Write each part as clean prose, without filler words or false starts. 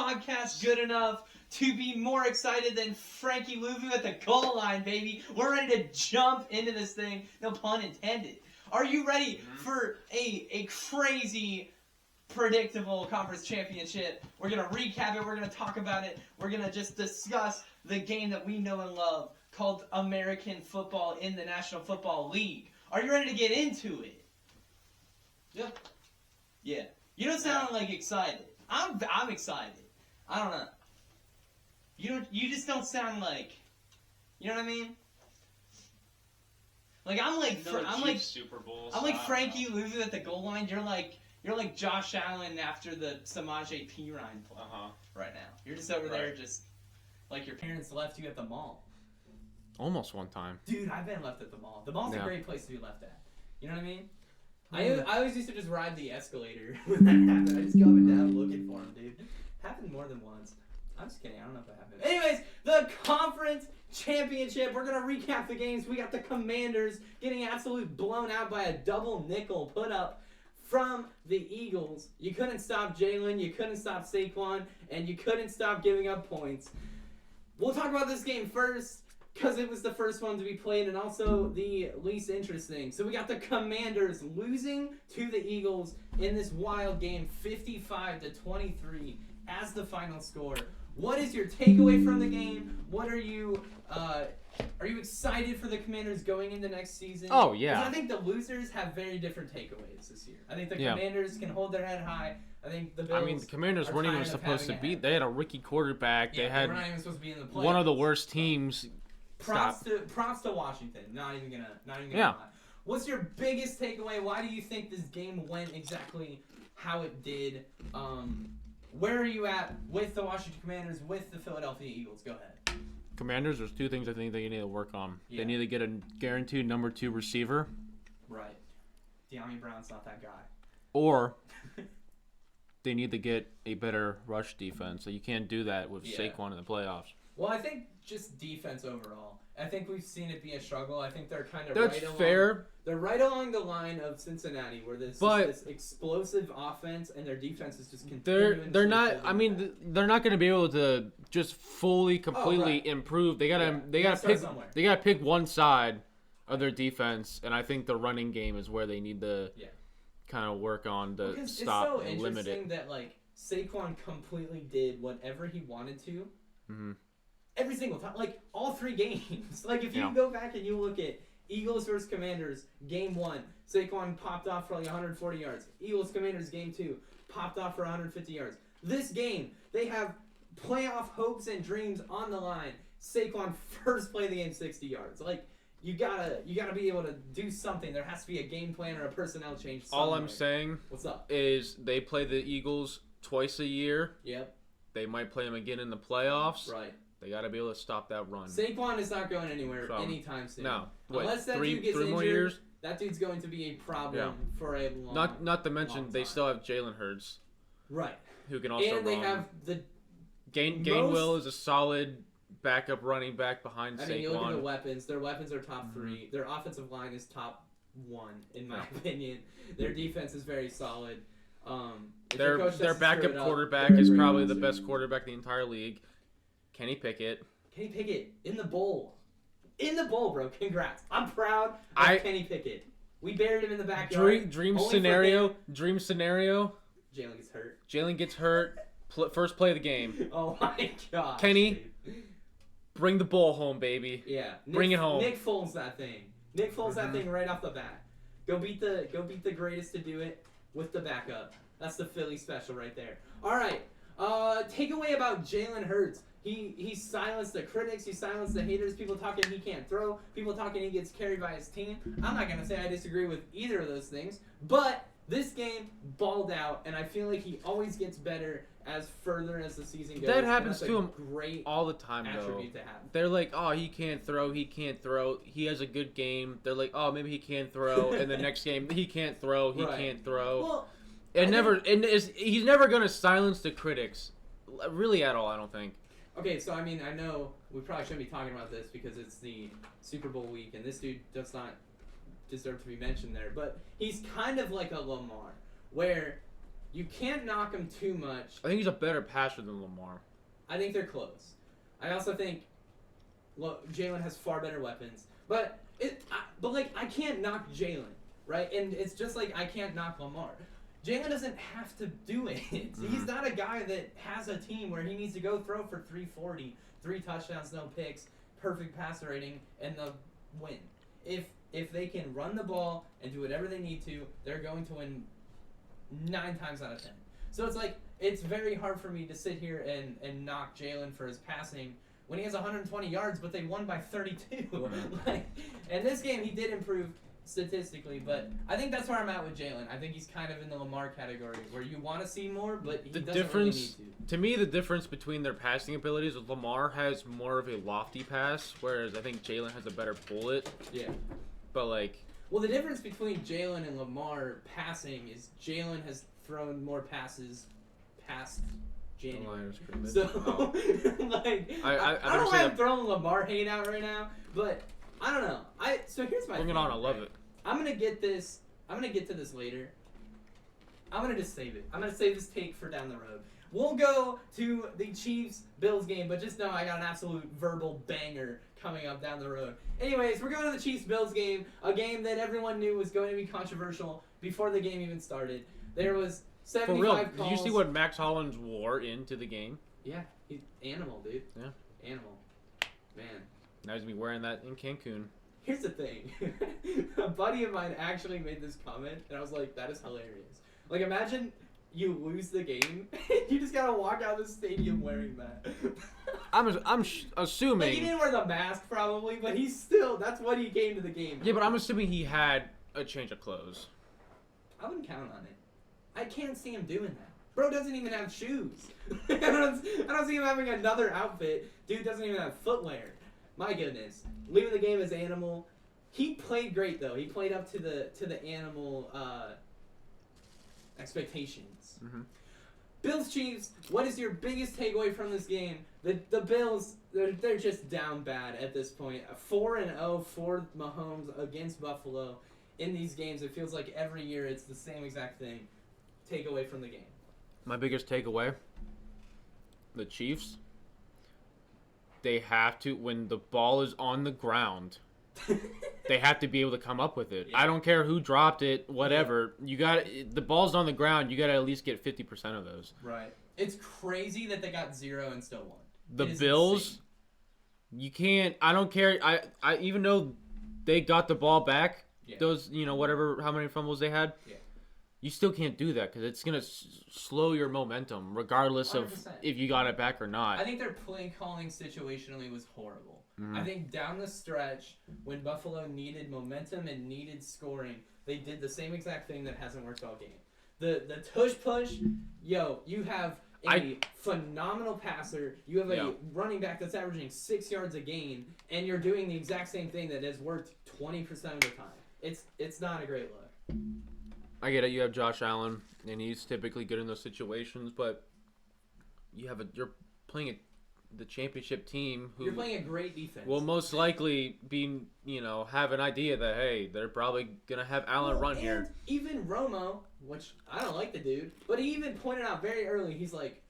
podcast good enough to be more excited than Frankie Louvu at the goal line, baby. We're ready to jump into this thing. No pun intended. Are you ready for a crazy, predictable conference championship? We're going to recap it. We're going to talk about it. We're going to just discuss the game that we know and love called American football in the National Football League. Are you ready to get into it? Yeah. Yeah. You don't sound like excited. I'm excited. I don't know. You just don't sound like, you know what I mean? Like I'm like Super Bowl. I'm like Frankie Louvu at the goal line. You're like Josh Allen after the Samaje Perine play right now. You're just over there, just like your parents left you at the mall. Almost one time. Dude, I've been left at the mall. The mall's a great place to be left at. You know what I mean? I always used to just ride the escalator when that happened. I just go up and down looking for him, dude. Happened more than once. I'm just kidding. I don't know if that happened. Anyways, the conference championship. We're going to recap the games. We got the Commanders getting absolutely blown out by a double nickel put up from the Eagles. You couldn't stop Jalen. You couldn't stop Saquon. And you couldn't stop giving up points. We'll talk about this game first, because it was the first one to be played and also the least interesting. So we got the Commanders losing to the Eagles in this wild game, 55-23 as the final score. What is your takeaway from the game? What are you excited for the Commanders going into next season? Oh, yeah. I think the losers have very different takeaways this year. I think the Commanders can hold their head high. I think the Bills. The Commanders weren't even supposed to be. They had a rookie quarterback. Yeah, they had were not even supposed to be in the playoffs. One of the worst teams. Props to Washington. Not even gonna lie. What's your biggest takeaway? Why do you think this game went exactly how it did? Where are you at with the Washington Commanders, with the Philadelphia Eagles? Go ahead. Commanders, there's two things I think they need to work on. Yeah. They need to get a guaranteed number 2 receiver. Right. De'Ami Brown's not that guy. Or they need to get a better rush defense. So you can't do that with Saquon in the playoffs. Well, I think just defense overall. I think we've seen it be a struggle. I think they're kind of fair. They're right along the line of Cincinnati, where this explosive offense and their defense is just continuing. They're not. I mean, they're not going to be able to just completely improve. They gotta pick one side of their defense, and I think the running game is where they need to kind of work on to stop and limit it. It's so interesting that Saquon completely did whatever he wanted to. Mm-hmm. Every single time, all 3 games. If you go back and you look at Eagles versus Commanders, game 1, Saquon popped off for 140 yards. Eagles Commanders, game 2, popped off for 150 yards. This game, they have playoff hopes and dreams on the line. Saquon first play of the game, 60 yards. You gotta be able to do something. There has to be a game plan or a personnel change somewhere. All I'm saying is they play the Eagles twice a year. Yep. They might play them again in the playoffs. Right. They got to be able to stop that run. Saquon is not going anywhere anytime soon. No. Unless that dude gets injured, more years? That dude's going to be a problem for a long Not to mention, they still have Jalen Hurts. Right. Who can also run. And they have the... Gainwell is a solid backup running back behind Saquon. I mean, you look at the weapons. Their weapons are top 3. Their offensive line is top 1, in my opinion. Their defense is very solid. Their backup quarterback is probably the best quarterback in the entire league. Kenny Pickett in the bowl. In the bowl, bro. Congrats. I'm proud of Kenny Pickett. We buried him in the backyard. Dream scenario. Jalen gets hurt. First play of the game. Oh my god. Kenny, bring the ball home, baby. Yeah. Bring it home. Nick Foles that thing. That thing right off the bat. Go beat the greatest to do it with the backup. That's the Philly special right there. All right. Takeaway about Jalen Hurts. He silenced the critics. He silenced the haters. People talking he can't throw. People talking he gets carried by his team. I'm not going to say I disagree with either of those things. But this game balled out, and I feel like he always gets better as the season goes. That happens to him great all the time, though. They're like, oh, he can't throw. He has a good game. They're like, oh, maybe he can throw. And the next game, he can't throw. He can't throw. Well, he's never going to silence the critics, really at all, I don't think. Okay, so I mean, I know we probably shouldn't be talking about this because it's the Super Bowl week, and this dude does not deserve to be mentioned there, but he's kind of like a Lamar, where You can't knock him too much. I think he's a better passer than Lamar. I think they're close. I also think Jalen has far better weapons. But I can't knock Jalen, right? And it's just like I can't knock Lamar. Jalen doesn't have to do it. He's not a guy that has a team where he needs to go throw for 340, 3 touchdowns, no picks, perfect passer rating, and they'll win. If they can run the ball and do whatever they need to, they're going to win 9 times out of 10. So it's like, it's very hard for me to sit here and knock Jalen for his passing when he has 120 yards, but they won by 32. And this game, he did improve statistically, but I think that's where I'm at with Jalen. I think he's kind of in the Lamar category, where you want to see more, but he doesn't really need to me, the difference between their passing abilities is Lamar has more of a lofty pass, whereas I think Jalen has a better bullet. Yeah. But, like... Well, the difference between Jalen and Lamar passing is Jalen has thrown more passes past January. So, like, I don't know why I'm throwing Lamar hate out right now, but I don't know. So here's my Bring it on, I love it. I'm gonna get to this later. I'm gonna just save it. I'm gonna save this take for down the road. We'll go to the Chiefs-Bills game, but just know I got an absolute verbal banger coming up down the road. Anyways, we're going to the Chiefs-Bills game, a game that everyone knew was going to be controversial before the game even started. There was 75 For real, calls. did you see what Max Hollins wore into the game? Yeah, he's animal, dude. Yeah. Animal. Man. Now he's going to be wearing that in Cancun. Here's the thing. A buddy of mine actually made this comment, and I was like, that is hilarious. Like, imagine you lose the game, you just gotta walk out of the stadium wearing that. I'm assuming... Like, he didn't wear the mask, probably, but that's what he came to the game. Yeah, but I'm assuming he had a change of clothes. I wouldn't count on it. I can't see him doing that. Bro doesn't even have shoes. I don't see him having another outfit. Dude doesn't even have footwear. My goodness. Leaving the game as Animal. He played great, though. He played up to the Animal expectations. Mm-hmm. Bills Chiefs, what is your biggest takeaway from this game? The Bills, they're just down bad at this point. 4-0 for Mahomes against Buffalo. In these games, it feels like every year it's the same exact thing. Takeaway from the game. My biggest takeaway, the Chiefs, they have to, when the ball is on the ground, they have to be able to come up with it. Yeah. I don't care who dropped it, whatever. Yeah. The ball's on the ground, you got to at least get 50% of those. Right. It's crazy that they got 0 and still won. The Bills, insane. You can't, I don't care. I even though they got the ball back, those, whatever, how many fumbles they had, you still can't do that because it's going to slow your momentum regardless 100%. Of if you got it back or not. I think their play calling situationally was horrible. Mm-hmm. I think down the stretch, when Buffalo needed momentum and needed scoring, they did the same exact thing that hasn't worked all game. The tush push, you have a phenomenal passer. You have a running back that's averaging 6 yards a gain, and you're doing the exact same thing that has worked 20% of the time. It's not a great look. I get it. You have Josh Allen, and he's typically good in those situations, but you're playing the championship team who you're playing a great defense. Will most likely be, have an idea that, hey, they're probably going to have Allen run here. Even Romo, which I don't like the dude, but he even pointed out very early, he's like,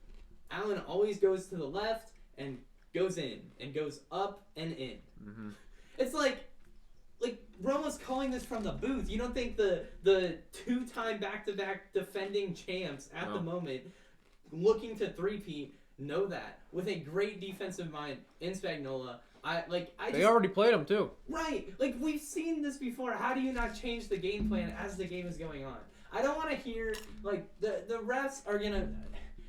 Allen always goes to the left and goes in and goes up and in. Mm-hmm. It's like Romo's calling this from the booth. You don't think the 2-time back-to-back defending champs at the moment looking to three-peat know that with a great defensive mind in Spagnuolo. They already played him too. Right. Like, we've seen this before. How do you not change the game plan as the game is going on? I don't want to hear, the refs are going to...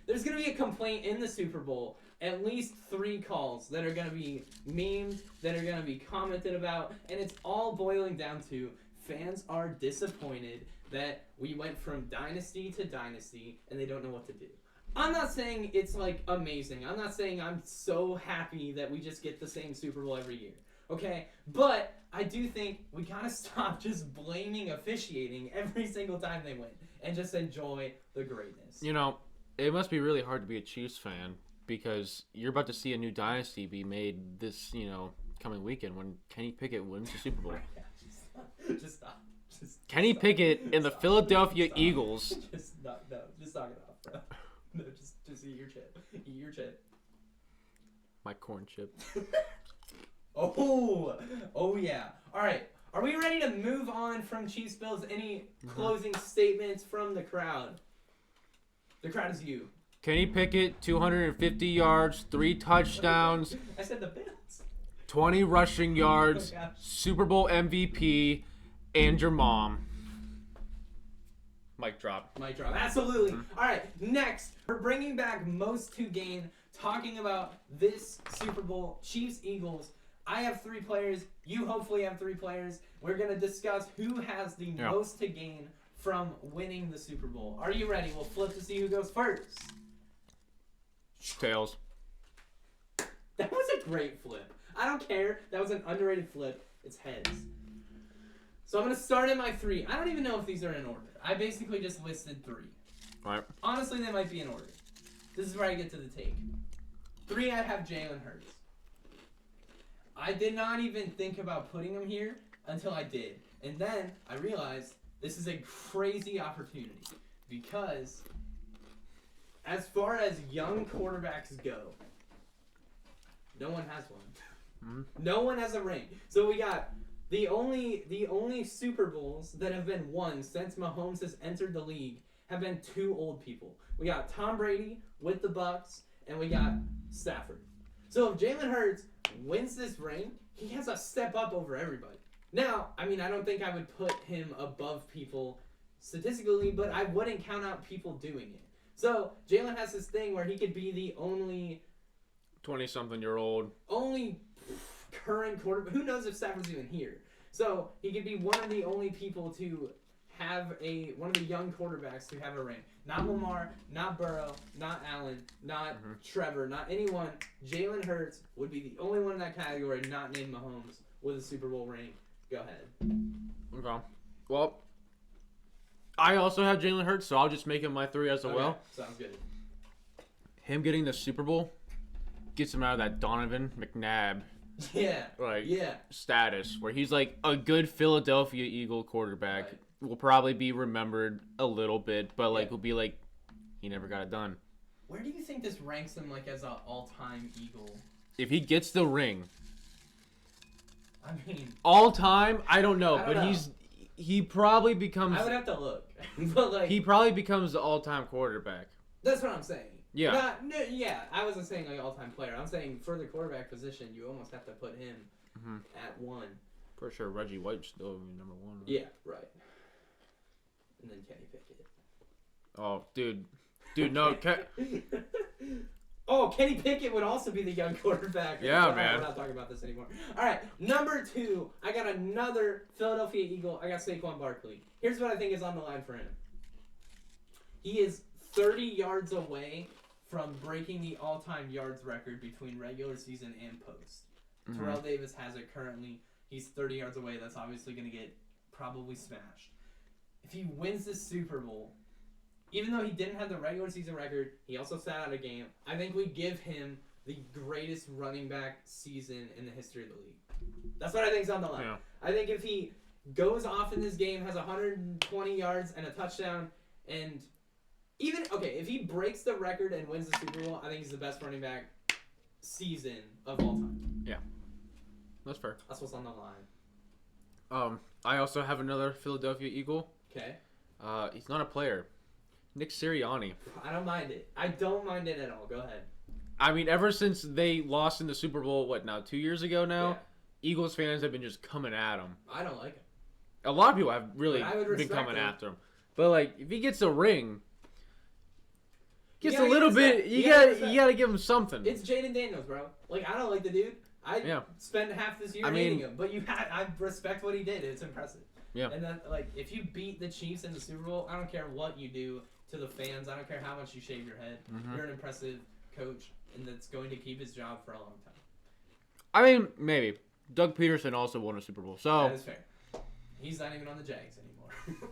There's going to be a complaint in the Super Bowl. At least 3 calls that are going to be memed, that are going to be commented about, and it's all boiling down to fans are disappointed that we went from dynasty to dynasty and they don't know what to do. I'm not saying it's amazing. I'm not saying I'm so happy that we just get the same Super Bowl every year. Okay? But I do think we gotta stop just blaming officiating every single time they win and just enjoy the greatness. It must be really hard to be a Chiefs fan because you're about to see a new dynasty be made this, coming weekend when Kenny Pickett wins the Super Bowl. Just stop. Kenny Pickett and the Philadelphia Eagles. Just not My corn chip. Oh yeah. All right. Are we ready to move on from Chiefs Bills? Any closing statements from the crowd? The crowd is you. Kenny Pickett, 250 yards, 3 touchdowns. I said the Bills. 20 rushing yards, Oh Super Bowl MVP, and your mom. Mic drop. Mic drop. Absolutely. All right. Next, we're bringing back most to gain, talking about this Super Bowl, Chiefs Eagles. I have 3 players. You hopefully have 3 players. We're going to discuss who has the most to gain from winning the Super Bowl. Are you ready? We'll flip to see who goes first. Tails. That was a great flip. I don't care. That was an underrated flip. It's heads. So I'm going to start in my 3. I don't even know if these are in order. I basically just listed 3. All right. Honestly, they might be in order. This is where I get to the take. 3, I have Jalen Hurts. I did not even think about putting him here until I did. And then I realized this is a crazy opportunity because as far as young quarterbacks go, no one has one. Mm-hmm. No one has a ring. So we got the only Super Bowls that have been won since Mahomes has entered the league have been 2 old people. We got Tom Brady with the Bucks, and we got Stafford. So if Jalen Hurts wins this ring, he has a step up over everybody. Now, I mean, I don't think I would put him above people statistically, but I wouldn't count out people doing it. So Jalen has this thing where he could be the only 20-something-year-old. Only current quarterback. Who knows if Stafford's even here? So he could be one of the only people to have one of the young quarterbacks to have a ring. Not Lamar, not Burrow, not Allen, not Trevor, not anyone. Jalen Hurts would be the only one in that category not named Mahomes with a Super Bowl ring. Go ahead. Okay. Well, I also have Jalen Hurts, so I'll just make him my 3 as well. Sounds good. Him getting the Super Bowl gets him out of that Donovan McNabb status, where he's like a good Philadelphia Eagle quarterback. Right. Will probably be remembered a little bit, but will be like, he never got it done. Where do you think this ranks him like as an all-time Eagle? If he gets the ring, I mean, all time, I don't know, but he probably becomes. I would have to look, but he probably becomes the all-time quarterback. That's what I'm saying. Yeah. I wasn't saying like all-time player. I'm saying for the quarterback position, you almost have to put him at 1. For sure, Reggie White's still number 1. Right? Yeah, right. And then Kenny Pickett. Oh, dude, no. Kenny Pickett would also be the young quarterback. Yeah, man. We're not talking about this anymore. All right, number 2, I got another Philadelphia Eagle. I got Saquon Barkley. Here's what I think is on the line for him. He is 30 yards away from breaking the all-time yards record between regular season and post. Terrell Davis has it currently. He's 30 yards away. That's obviously going to get probably smashed. If he wins this Super Bowl, even though he didn't have the regular season record, he also sat out a game. I think we give him the greatest running back season in the history of the league. That's what I think is on the line. Yeah. I think if he goes off in this game, has 120 yards and a touchdown, and if he breaks the record and wins the Super Bowl, I think he's the best running back season of all time. Yeah. That's fair. That's what's on the line. I also have another Philadelphia Eagle. Okay. He's not a player. Nick Sirianni. I don't mind it. I don't mind it at all. Go ahead. I mean, ever since they lost in the Super Bowl, 2 years ago now, Eagles fans have been just coming at him. I don't like him. A lot of people have really been coming after him. But, if he gets a ring, gets a little bit, you gotta give him something. It's Jaden Daniels, bro. I don't like the dude. I spent half this year hating him, but I respect what he did. It's impressive. Yeah. And then, if you beat the Chiefs in the Super Bowl, I don't care what you do to the fans. I don't care how much you shave your head. You're an impressive coach, and that's going to keep his job for a long time. I mean, maybe. Doug Peterson also won a Super Bowl, so... That is fair. He's not even on the Jags anymore.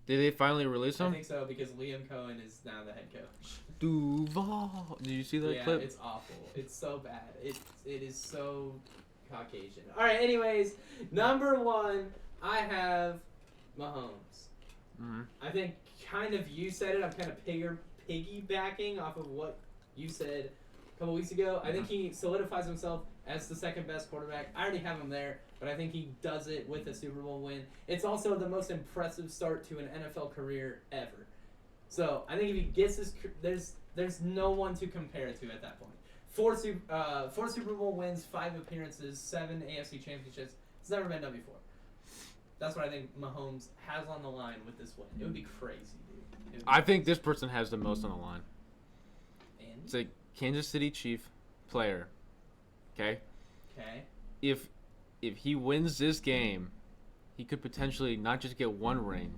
Did they finally release him? I think so, because Liam Cohen is now the head coach. Duval. Did you see that clip? Yeah, it's awful. It's so bad. It is so Caucasian. All right, anyways, number 1, I have Mahomes. I think you said it. I'm kind of piggybacking off of what you said a couple weeks ago. I think he solidifies himself as the second best quarterback. I already have him there, but I think he does it with a Super Bowl win. It's also the most impressive start to an NFL career ever. So I think if he gets this, there's no one to compare it to at that point. Four Super Bowl wins, 5 appearances, 7 AFC championships. It's never been done before. That's what I think Mahomes has on the line with this win. It would be crazy, dude. I think this person has the most on the line. And? It's a Kansas City Chief player. Okay? Okay. If he wins this game, he could potentially not just get 1 ring,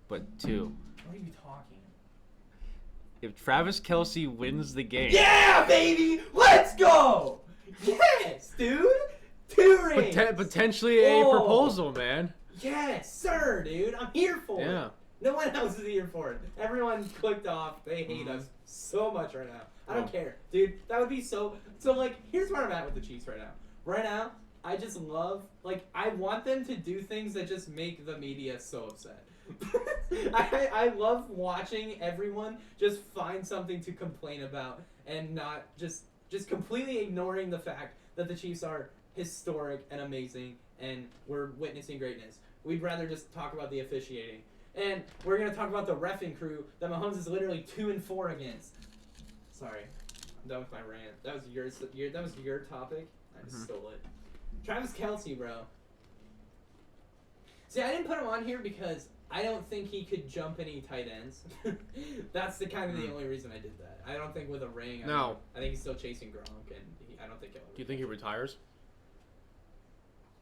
but 2. What are you talking? If Travis Kelce wins the game. Yeah, baby! Let's go! Yes, dude! 2 rings! Potentially a proposal, man. Yes, sir, dude. I'm here for it. Yeah. No one else is here for it. Everyone clicked off. They hate us so much right now. I don't care. Dude, that would be so... So, like, here's where I'm at with the Chiefs right now. Right now, I just love... Like, I want them to do things that just make the media so upset. I love watching everyone just find something to complain about and not just completely ignoring the fact that the Chiefs are historic and amazing and we're witnessing greatness. We'd rather just talk about the officiating. And we're going to talk about the reffing crew that Mahomes is literally 2-4 against. Sorry. I'm done with my rant. That was your topic. I just stole it. Travis Kelce, bro. See, I didn't put him on here because I don't think he could jump any tight ends. That's the only reason I did that. I don't think with a ring. I think he's still chasing Gronk, and I don't think he'll. Do you think he retires?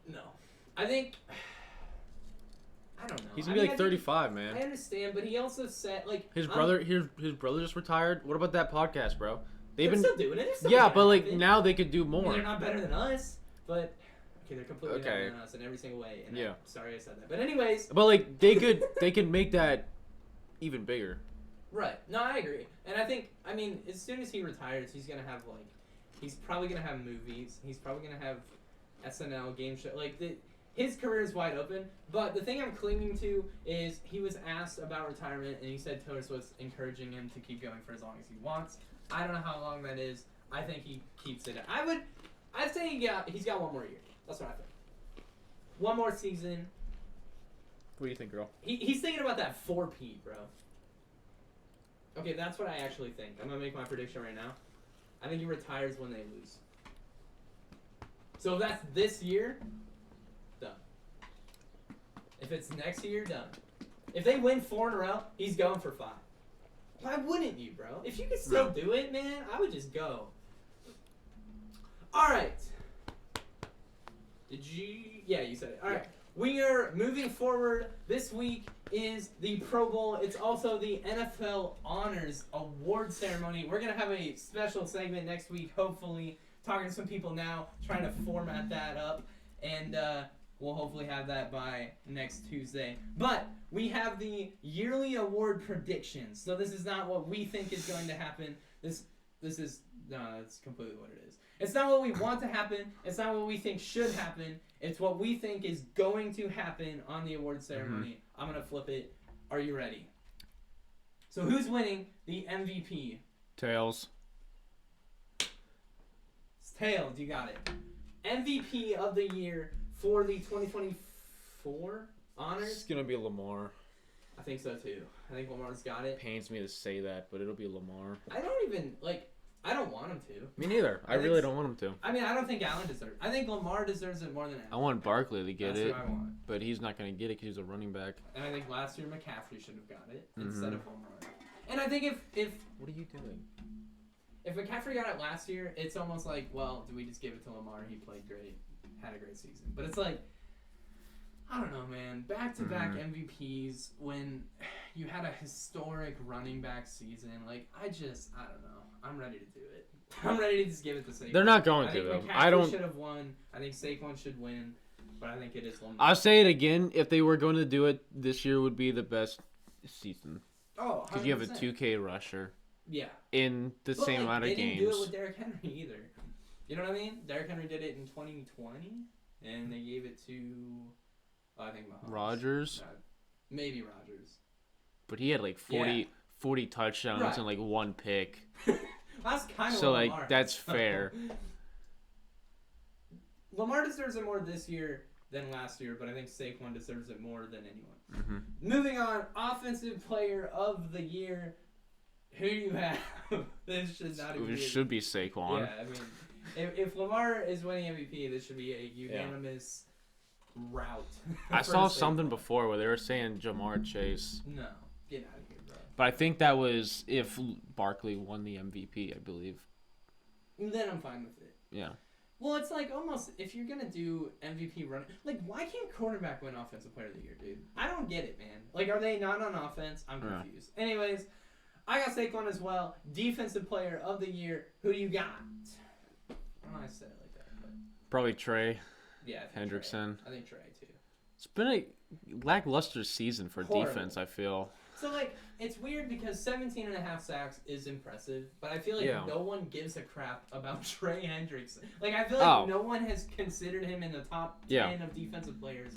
No, I think. I don't know. He's gonna be like 35, man. I understand, but he also said his brother just retired. What about that podcast, bro? They're still doing it. But like now they could do more. I mean, they're not better than us, but. Okay, they're completely better than us in every single way. And I'm sorry I said that. But anyways. But like they could make that even bigger. Right. No, I agree. And I think as soon as he retires, he's gonna have he's probably gonna have movies. He's probably gonna have SNL game show. His career is wide open. But the thing I'm clinging to is he was asked about retirement and he said Taylor Swift's encouraging him to keep going for as long as he wants. I don't know how long that is. I think he keeps it. I'd say he's got 1 more year. That's what I think. 1 more season. What do you think, girl? He's thinking about that 4P, bro. Okay, that's what I actually think. I'm going to make my prediction right now. I think he retires when they lose. So if that's this year, done. If it's next year, done. If they win 4 in a row, he's going for 5. Why wouldn't you, bro? If you could still do it, man, I would just go. All right. Did you? Yeah, you said it. All right. We are moving forward. This week is the Pro Bowl. It's also the NFL Honors Award Ceremony. We're going to have a special segment next week, hopefully. Talking to some people now, trying to format that up. And we'll hopefully have that by next Tuesday. But we have the yearly award predictions. So this is not what we think is going to happen. This is... No, that's completely what it is. It's not what we want to happen. It's not what we think should happen. It's what we think is going to happen on the award ceremony. I'm going to flip it. Are you ready? So who's winning the MVP? Tails. It's Tails. You got it. MVP of the year for the 2024 Honors? It's going to be Lamar. I think so, too. I think Lamar's got it. Pains me to say that, but it'll be Lamar. I don't even, I don't want him to. Me neither. I really don't want him to. I mean, I don't think Allen deserves it. I think Lamar deserves it more than Allen. I want Barkley to get it. That's who I want. But he's not going to get it because he's a running back. And I think last year McCaffrey should have got it instead of Lamar. And I think if what are you doing? If McCaffrey got it last year, it's almost like, well, do we just give it to Lamar? He played great, had a great season. But it's like, I don't know, man. Back-to-back MVPs when you had a historic running back season. I don't know. I'm ready to do it. I'm ready to just give it to Saquon. They're not going to, though. I don't. Should have won. I think Saquon should win, but I think it is Lamar. I'll say it again. If they were going to do it, this year would be the best season. Oh, 100%. Because you have a 2K rusher. Yeah. In the same amount of games. They didn't do it with Derrick Henry either. You know what I mean? Derrick Henry did it in 2020, and they gave it to, I think, Mahomes. Rodgers? Maybe Rodgers. But he had 40 touchdowns and 1 pick. That's kind of So what like Lamar that's has. fair. Lamar deserves it more this year than last year, but I think Saquon deserves it more than anyone. Mm-hmm. Moving on, offensive player of the year. Who do you have? This should not even It should be Saquon. Yeah, I mean, if Lamar is winning MVP, this should be a unanimous route. I saw something before where they were saying Jamar Chase. No, get out of here, bro. But I think that was if Barkley won the MVP, I believe. Then I'm fine with it. Yeah. Well, it's like almost if you're gonna do MVP running, like why can't quarterback win Offensive Player of the Year, dude? I don't get it, man. Like, are they not on offense? I'm confused. Anyways, I got Saquon as well. Defensive Player of the Year. Who do you got? I don't know why I said it like that, but Probably Trey. yeah, I think Hendrickson. Trey. I think Trey too. It's been a lackluster season for defense, I feel. So, like, it's weird because 17 and a half sacks is impressive, but I feel like no one gives a crap about Trey Hendrickson. Like, I feel like no one has considered him in the top 10 of defensive players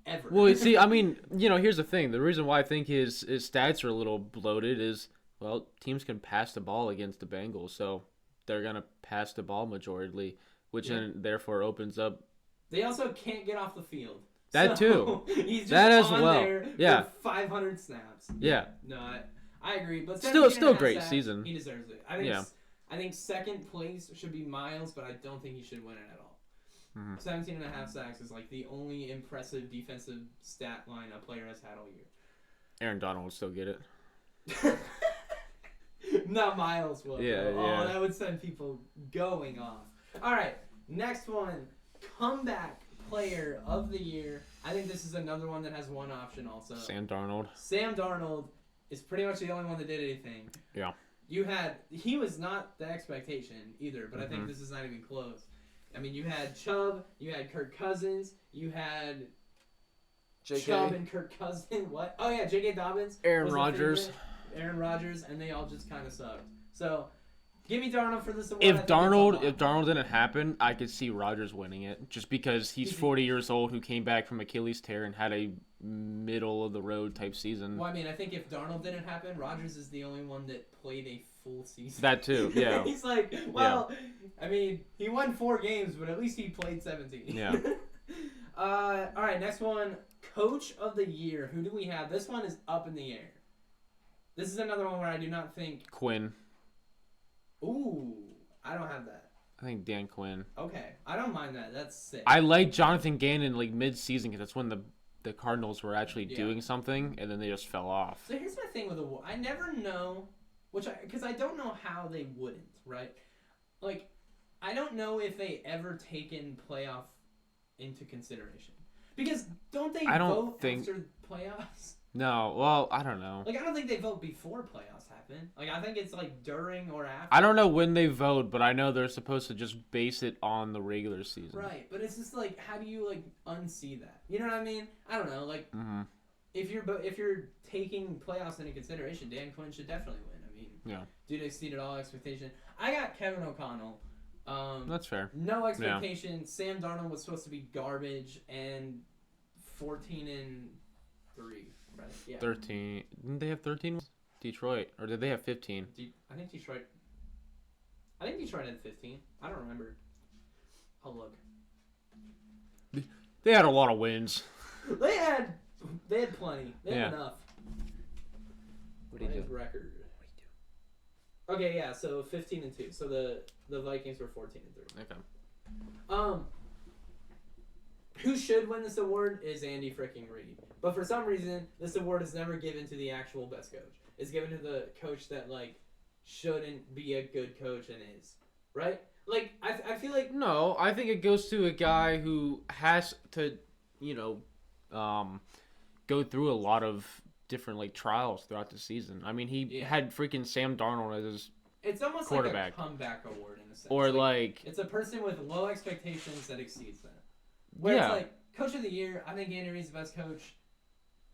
ever. Well, see, I mean, here's the thing. The reason why I think his stats are a little bloated is, well, teams can pass the ball against the Bengals, so they're going to pass the ball majorly, which then therefore opens up. They also can't get off the field. That too. He's just that as on well. there Yeah. with 500 snaps. Yeah. No, I agree, but still great sacks, season. He deserves it. I think second place should be Miles, but I don't think he should win it at all. 17 and a half sacks is like the only impressive defensive stat line a player has had all year. Aaron Donald would still get it. Not Miles will. Yeah. Oh, that would send people going off. All right, next one, comeback player of the year. I think this is another one that has one option also. Sam Darnold. Sam Darnold is pretty much the only one that did anything. Yeah. He was not the expectation either, but I think this is not even close. I mean, you had Chubb, you had Kirk Cousins, you had Chubb and Kirk Cousins. What? Oh yeah, J.K. Dobbins. Aaron Rodgers, and they all just kind of sucked. So, give me Darnold for this award. If Darnold didn't happen, I could see Rodgers winning it, just because he's 40 years old, who came back from Achilles tear and had a middle of the road type season. Well, I mean, I think if Darnold didn't happen, Rodgers is the only one that played a full season. That too, yeah. He's like, well, I mean, he won 4 games, but at least he played 17. Yeah. All right, next one, Coach of the Year. Who do we have? This one is up in the air. This is another one where I do not think Quinn. Ooh, I don't have that. I think Dan Quinn. Okay, I don't mind that. That's sick. I like Jonathan Gannon like mid-season because that's when the Cardinals were actually doing something, and then they just fell off. So here's my thing with award. I never know, because I don't know how they wouldn't, right? Like, I don't know if they ever taken playoff into consideration. Because don't they vote after playoffs? No, well, I don't know. Like, I don't think they vote before playoffs happen. Like, I think it's like during or after. I don't know when they vote, but I know they're supposed to just base it on the regular season. Right, but it's just like, how do you like unsee that? You know what I mean? I don't know. Like, if you're taking playoffs into consideration, Dan Quinn should definitely win. I mean, dude exceeded all expectation. I got Kevin O'Connell. That's fair. No expectation. Yeah. Sam Darnold was supposed to be garbage, and 14-3. Right? Yeah. 13. Didn't they have 13? Detroit, or did they have 15? I think Detroit had 15. I don't remember. I'll look. They had a lot of wins. They had plenty. They had enough. What do you do? Record. Okay, yeah. So 15-2. So the Vikings were 14-3. Okay. Who should win this award is Andy freaking Reid. But for some reason, this award is never given to the actual best coach. It's given to the coach that, like, shouldn't be a good coach and is. Right? Like, I feel like... No, I think it goes to a guy who has to, go through a lot of different, like, trials throughout the season. I mean, he had freaking Sam Darnold as his It's almost quarterback. Like a comeback award in a sense. Or, like... It's a person with low expectations that exceeds them. Where it's like, Coach of the Year, I think Andy Reid's the best coach.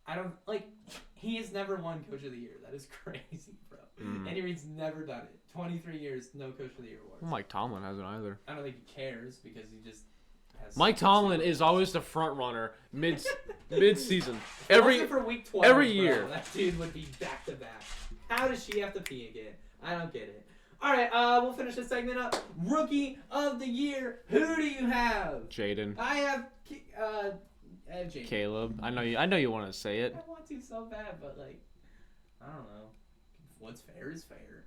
I don't, like, he has never won Coach of the Year. That is crazy, bro. Andy Reid's never done it. 23 years, no Coach of the Year awards. Well, Mike Tomlin hasn't either. I don't think he cares because he just has... Mike Tomlin is always the front runner mid-season. For week 12, every year. Bro, that dude would be back-to-back. How does she have to pee again? I don't get it. All right, we'll finish this segment up. Rookie of the year. Who do you have? Jaden. I have Jaden. Caleb. I know you want to say it. I want to so bad, but like, I don't know. What's fair is fair.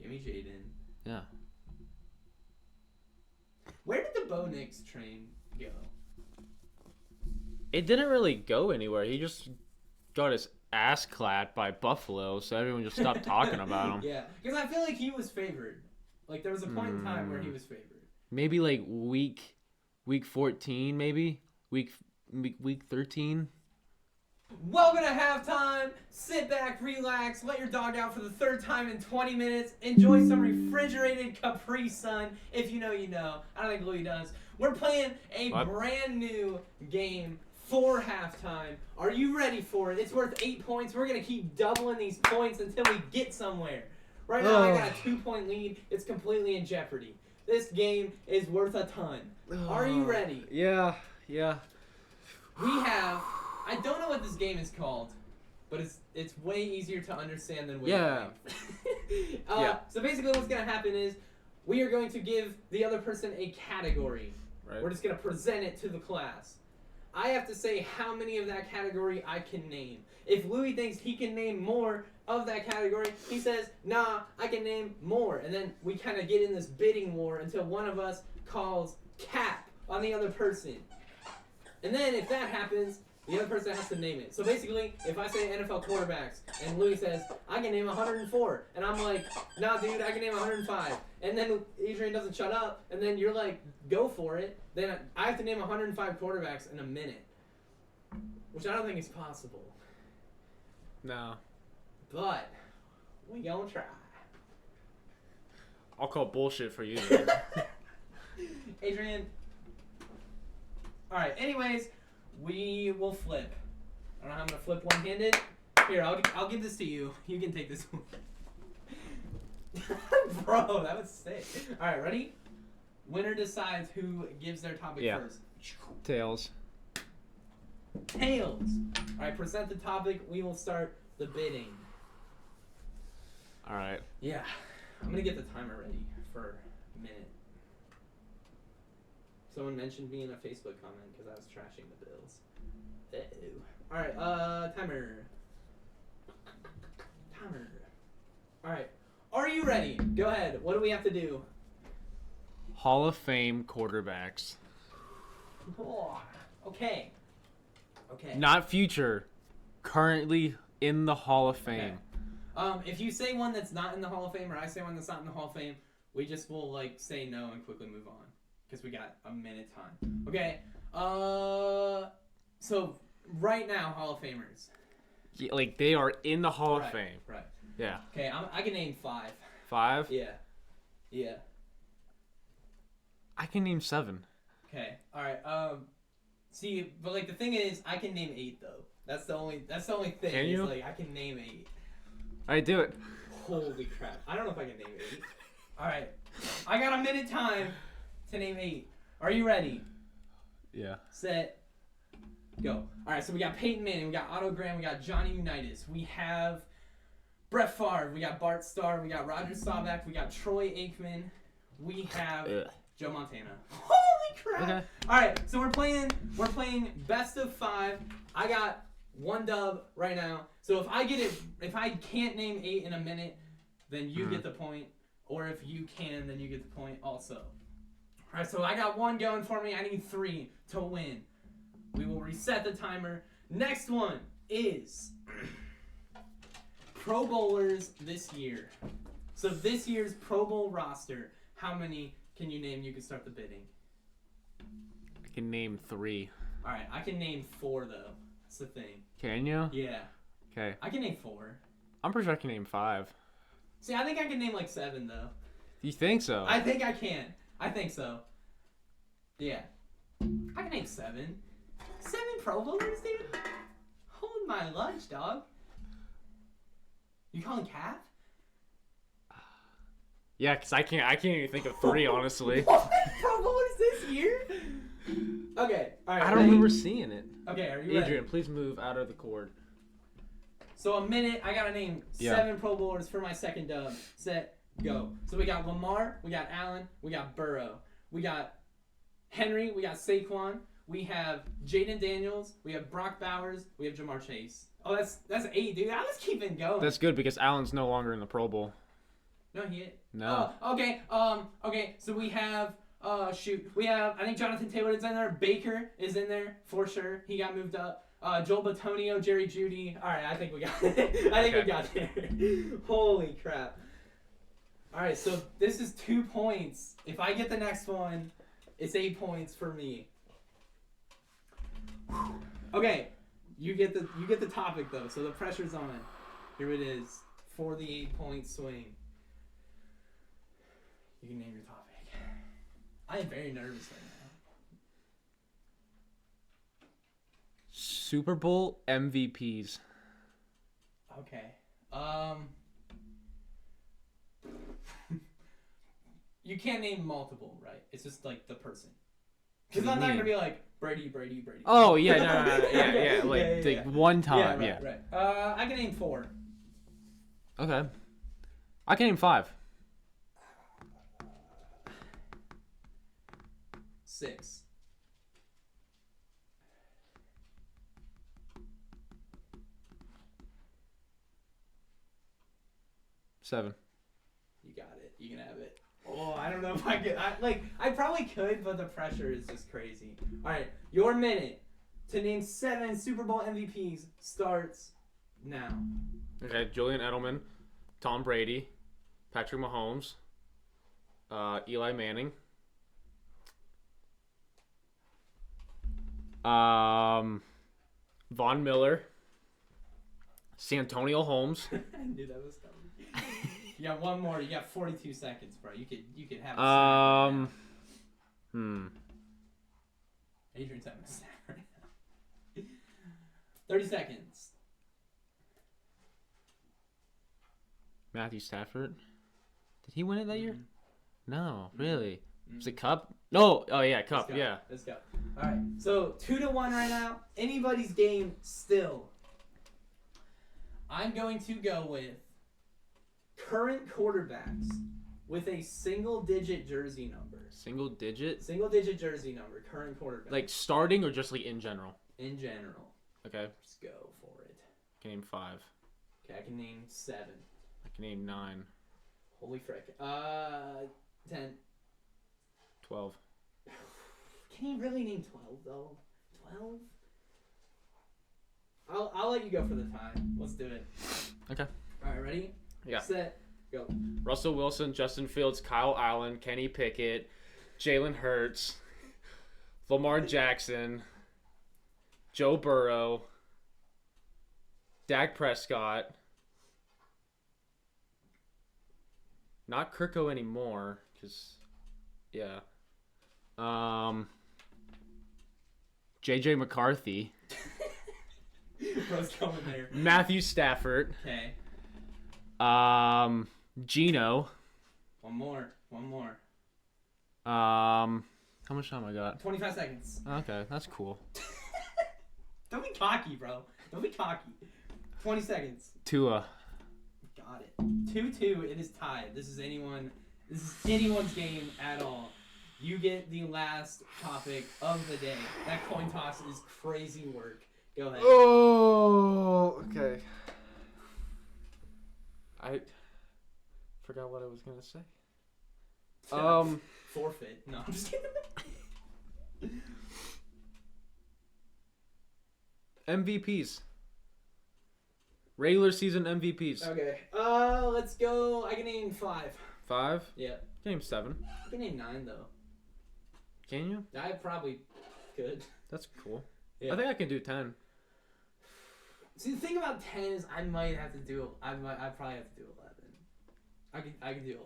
Give me Jaden. Yeah. Where did the Bo Nix train go? It didn't really go anywhere. He just got his ass clapped by Buffalo, so everyone just stopped talking about him. Yeah, because I feel like he was favored. Like there was a point in time where he was favored. Maybe like week 14, maybe week 13. Welcome to halftime. Sit back, relax, let your dog out for the third time in 20 minutes. Enjoy some refrigerated Capri Sun. If you know, you know. I don't think Louis does. We're playing a brand new game for halftime. Are you ready for it? It's worth 8 points. We're going to keep doubling these points until we get somewhere. Right now, I got a 2-point lead. It's completely in jeopardy. This game is worth a ton. Are you ready? Yeah. We have... I don't know what this game is called, but it's way easier to understand than yeah. So basically what's going to happen is we are going to give the other person a category. Right. We're just going to present it to the class. I have to say how many of that category I can name. If Louis thinks he can name more of that category, he says, nah, I can name more. And then we kind of get in this bidding war until one of us calls cap on the other person. And then if that happens, the other person has to name it. So basically, if I say NFL quarterbacks, and Louis says, I can name 104, and I'm like, nah, dude, I can name 105. And then Adrian doesn't shut up, and then you're like, go for it. Then I have to name 105 quarterbacks in a minute, which I don't think is possible. No. But we gonna try. I'll call bullshit for you. Adrian. All right. Anyways. We will flip. I don't know how I'm going to flip one-handed. Here, I'll give this to you. You can take this one. Bro, that was sick. All right, ready? Winner decides who gives their topic first. Tails. Tails. All right, present the topic. We will start the bidding. All right. Yeah. I'm going to get the timer ready for a minute. Someone mentioned me in a Facebook comment because I was trashing the Bills. Ew. Alright, timer. Alright. Are you ready? Go ahead. What do we have to do? Hall of Fame quarterbacks. Oh, okay. Not future. Currently in the Hall of Fame. Okay. If you say one that's not in the Hall of Fame or I say one that's not in the Hall of Fame, we just will like say no and quickly move on. Because we got a minute time. Okay. So right now, Hall of Famers. Yeah, like they are in the Hall of Fame. Right. Yeah. Okay, I can name 5. 5? Yeah. I can name 7. Okay. All right. See, but like the thing is, I can name 8 though. That's the only thing. Can you? Is, like I can name 8. All right, do it. Holy crap! I don't know if I can name 8. All right. I got a minute time to name 8. Are you ready? Yeah. Set. Go. All right, so we got Peyton Manning, we got Otto Graham, we got Johnny Unitas, we have Brett Favre, we got Bart Starr, we got Roger Staubach, we got Troy Aikman, we have Joe Montana. Holy crap! Okay. All right, so we're playing best of 5. I got 1 dub right now. So if I can't name 8 in a minute, then you get the point, or if you can, then you get the point also. All right, so I got 1 going for me. I need 3 to win. We will reset the timer. Next one is Pro Bowlers this year. So this year's Pro Bowl roster, how many can you name? You can start the bidding. I can name 3. All right, I can name 4 though. That's the thing. Can you? Yeah. Okay. I can name 4. I'm pretty sure I can name 5. See, I think I can name like 7 though. You think so? I think I can. I think so. Yeah. I can name 7. 7 Pro Bowlers, dude? Hold my lunch, dog. You calling Cap? Yeah, because I can't even think of 3, honestly. What? Pro Bowlers this year? Okay, alright. I don't remember seeing it. Okay, are you Adrian, ready? please move out of the cord. So a minute, I gotta name 7 Pro Bowlers for my second dub. Set, Go. So we got Lamar, we got Allen, we got Burrow, we got Henry, we got Saquon, we have Jaden Daniels, we have Brock Bowers, we have Jamar Chase. Oh, that's 8, dude. I was keeping going. That's good because Allen's no longer in the Pro Bowl. No, he ain't. No. Oh, okay. Okay. So we have. We have. I think Jonathan Taylor is in there. Baker is in there for sure. He got moved up. Joel Batonio, Jerry Jeudy. All right. I think we got it. I think we got there. Holy crap. All right. So this is 2 points. If I get the next one, it's 8 points for me. Okay. You get the topic though. So the pressure's on. Here it is for the 8-point swing. You can name your topic. I am very nervous right now. Super Bowl MVPs. Okay. You can't name multiple, right? It's just like the person. Because I'm not gonna be like Brady. Oh yeah, no, yeah. Like one time, yeah. Right. I can name 4. Okay. I can name 5. 6. 7. You got it. You can have it. Oh, I don't know if I could. I probably could, but the pressure is just crazy. All right, your minute to name 7 Super Bowl MVPs starts now. Okay, Julian Edelman, Tom Brady, Patrick Mahomes, Eli Manning. Von Miller, Santonio Holmes. I knew that was coming. You got one more. You got 42 seconds, bro. You could have. Adrian's having a snack right now. 30 seconds. Matthew Stafford. Did he win it that year? No, really. Was it Cup? No. Oh yeah, Cup. Yeah. Let's go. All right. So 2-1 right now. Anybody's game still. I'm going to go with current quarterbacks with a single-digit jersey number. Single digit? Single-digit jersey number. Current quarterback. Like starting or just like in general? In general. Okay. Let's go for it. I can name 5. Okay, I can name 7. I can name 9. Holy frick. 10. 12. Can you really name 12 though? 12? I'll let you go for the time. Let's do it. Okay. All right, ready? Yeah. Set. Go. Russell Wilson, Justin Fields, Kyle Allen, Kenny Pickett, Jalen Hurts, Lamar Jackson, Joe Burrow, Dak Prescott. Not Kirko anymore, because, yeah. JJ McCarthy. Bro's going there. Matthew Stafford. Okay. Gino. One more. How much time I got? 25 seconds. Okay, that's cool. Don't be cocky, bro. Don't be cocky. 20 seconds. Tua. Got it. 2-2. It is tied. This is anyone's game at all. You get the last topic of the day. That coin toss is crazy work. Go ahead. Oh, okay. I forgot what I was gonna say. Forfeit. No, I'm just kidding. MVPs. Regular season MVPs. Okay. Let's go. I can name 5. 5? Yeah. Name 7. I can name 9 though. Can you? I probably could. That's cool. Yeah. I think I can do 10. See, the thing about 10 is I might have to do. I probably have to do 11. I can do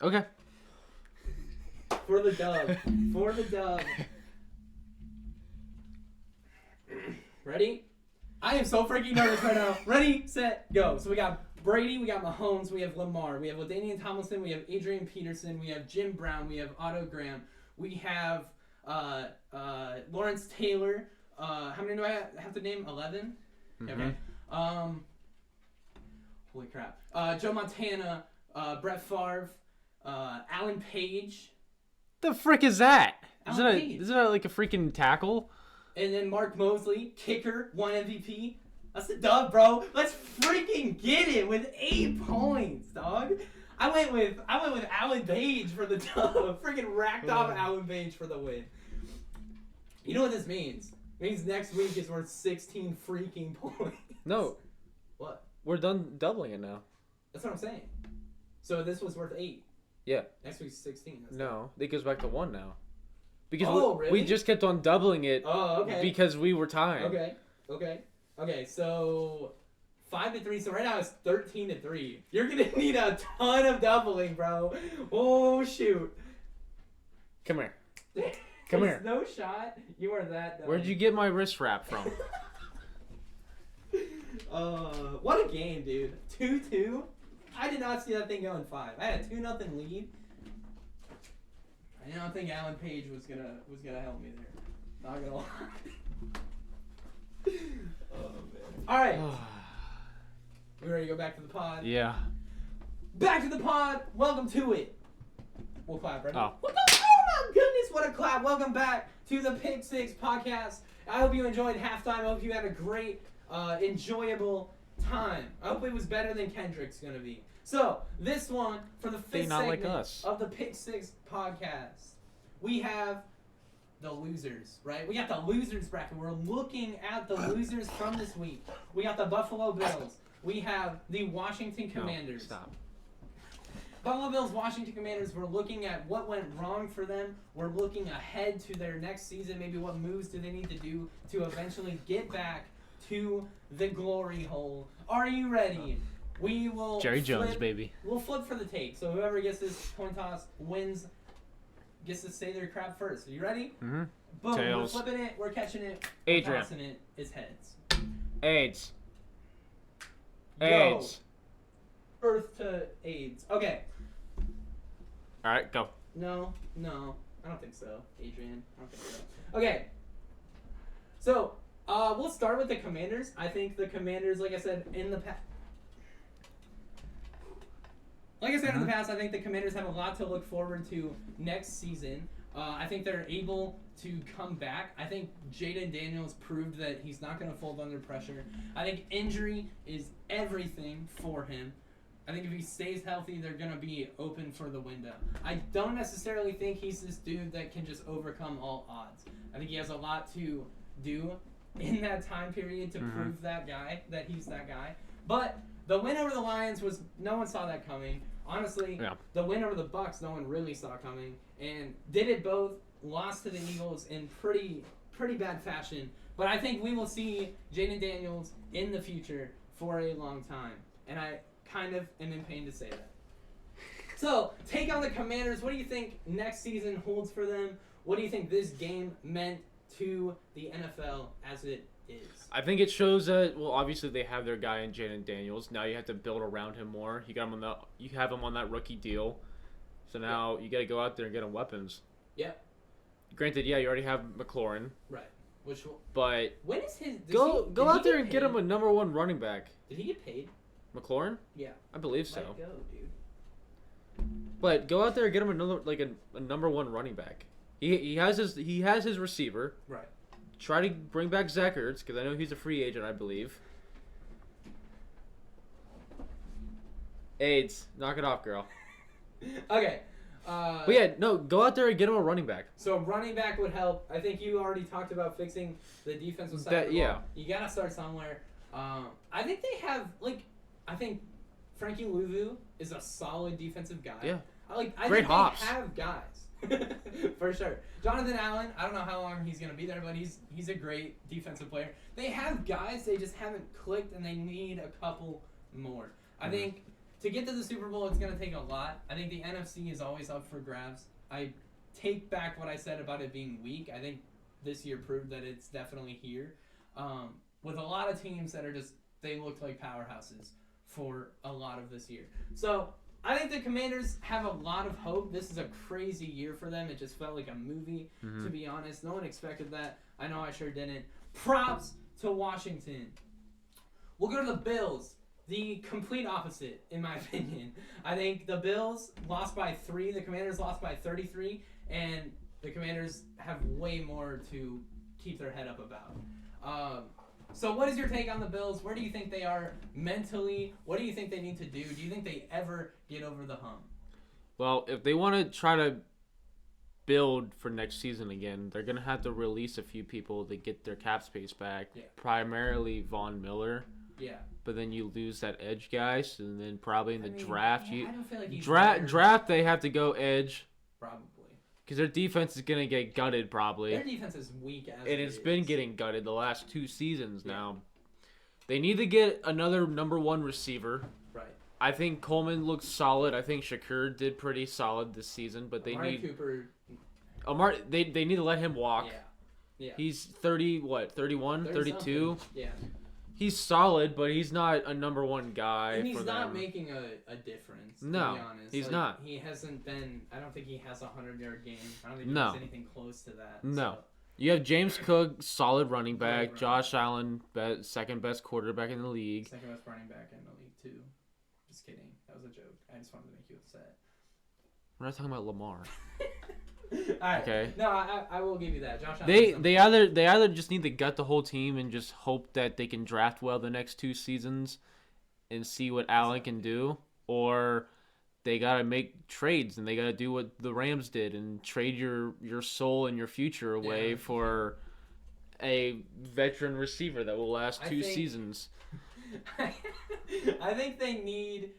11. Okay. For the dub. For the dub. Ready? I am so freaking nervous right now. Ready, set, go. So we got Brady, we got Mahomes, we have Lamar, we have LaDainian Tomlinson, we have Adrian Peterson, we have Jim Brown, we have Otto Graham, we have Lawrence Taylor, How many do I have to name? 11? Mm-hmm. Okay. Holy crap. Joe Montana, Brett Favre, Alan Page. The frick is that? Alan Page. Isn't that like a freaking tackle? And then Mark Mosley, kicker, 1 MVP. That's the dub, bro. Let's freaking get it with 8 points, dog. I went with Alan Page for the dub. Freaking racked off Alan Page for the win. You know what this means? It means next week is worth 16 freaking points. No. What? We're done doubling it now. That's what I'm saying. So this was worth 8. Yeah. Next week's 16. No, it goes back to 1 now. Because really? we just kept on doubling it. Oh, okay. Because we were tying. Okay. So 5-3. So right now it's 13-3. You're gonna need a ton of doubling, bro. Oh shoot. Come here. Come here. No shot. You are that dumb. Where'd you get my wrist wrap from? What a game, dude. 2-2. I did not see that thing going 5. I had a 2-0 lead. I don't think Alan Page was gonna help me there. Not gonna lie. Oh man. All right. We ready to go back to the pod? Yeah. Back to the pod. Welcome to it. We'll clap, right? Oh. Oh my goodness, what a clap. Welcome back to the Pick 6 podcast. I hope you enjoyed halftime. I hope you had a great, enjoyable time. I hope it was better than Kendrick's going to be. So, this one, for the 5th segment of the Pick 6 podcast, we have the losers, right? We got the losers bracket. We're looking at the losers from this week. We got the Buffalo Bills. We have the Washington Commanders. No, stop. Buffalo Bills, Washington Commanders, we're looking at what went wrong for them. We're looking ahead to their next season. Maybe what moves do they need to do to eventually get back to the glory hole. Are you ready? We will Jerry Jones, baby. We'll flip for the take. So whoever gets this coin toss wins, gets to say their crap first. Are you ready? Mm-hmm. Boom. Tails. We're flipping it. We're catching it. Adrian. We're tossing it. It's heads. AIDS. Yo. AIDS. Earth to AIDS. Okay. All right, go. No. I don't think so, Adrian. I don't think so. Okay. So, we'll start with the Commanders. I think the Commanders, like I said, in the past... in the past, I think the Commanders have a lot to look forward to next season. I think they're able to come back. I think Jaden Daniels proved that he's not going to fold under pressure. I think injury is everything for him. I think if he stays healthy, they're going to be open for the window. I don't necessarily think he's this dude that can just overcome all odds. I think he has a lot to do in that time period to prove that he's that guy. But the win over the Lions was, no one saw that coming. Honestly, The win over the Bucs, no one really saw coming. And did it both, lost to the Eagles in pretty bad fashion. But I think we will see Jaden Daniels in the future for a long time. And I kind of am in pain to say that. So, take on the Commanders. What do you think next season holds for them? What do you think this game meant to the NFL as it is? I think it shows that, well, obviously they have their guy in Jaden Daniels. Now you have to build around him more. You have him on that rookie deal. So now you got to go out there and get him weapons. Yep. Granted, you already have McLaurin. Right. But when is his? Go out there and get him a number 1 running back. Did he get paid? McLaurin? Yeah. I believe so. Let go, dude. But go out there and get him another a number 1 running back. He has his receiver. Right. Try to bring back Zach Ertz because I know he's a free agent, I believe. AIDS, knock it off, girl. Okay. But yeah, no, go out there and get him a running back. So running back would help. I think you already talked about fixing the defensive side of the ball. Yeah. You gotta start somewhere. I think they have I think Frankie Louvu is a solid defensive guy. Yeah. I Great think hops. They have guys. For sure. Jonathan Allen, I don't know how long he's gonna be there, but he's a great defensive player. They have guys, they just haven't clicked, and they need a couple more. I think to get to the Super Bowl, it's gonna take a lot. I think the NFC is always up for grabs. I take back what I said about it being weak. I think this year proved that it's definitely here. With a lot of teams that are they looked like powerhouses for a lot of this year. So I think the Commanders have a lot of hope. This is a crazy year for them. It just felt like a movie, to be honest. No one expected that. I know I sure didn't. Props to Washington. We'll go to the Bills. The complete opposite, in my opinion. I think the Bills lost by 3. The Commanders lost by 33. And the Commanders have way more to keep their head up about. So what is your take on the Bills? Where do you think they are mentally? What do you think they need to do? Do you think they ever get over the hump? Well, if they want to try to build for next season again, they're going to have to release a few people to get their cap space back. Yeah. Primarily Von Miller. Yeah. But then you lose that edge guy, and then probably in the draft, I don't feel like he's draft they have to go edge. Probably. Because their defense is going to get gutted probably. Their defense is weak as and it's been getting gutted the last 2 seasons now. They need to get another number 1 receiver. Right. I think Coleman looks solid. I think Shakur did pretty solid this season, but they need Cooper. They need to let him walk. Yeah. He's 31, 32. Yeah. He's solid, but he's not a number 1 guy. And he's for not them. making a difference, to no, be honest. He's not. He hasn't been, I don't think he has a 100-yard game. I don't think he has anything close to that. No. So. You have James Cook, solid running back. Josh Allen, second best quarterback in the league. Second best running back in the league, too. Just kidding. That was a joke. I just wanted to make you upset. We're not talking about Lamar. All right. Okay. No, I will give you that. Josh Allen. They either just need to gut the whole team and just hope that they can draft well the next 2 seasons and see what Allen can do, or they gotta make trades and they gotta do what the Rams did and trade your soul and your future away for a veteran receiver that will last 2 seasons. I think they need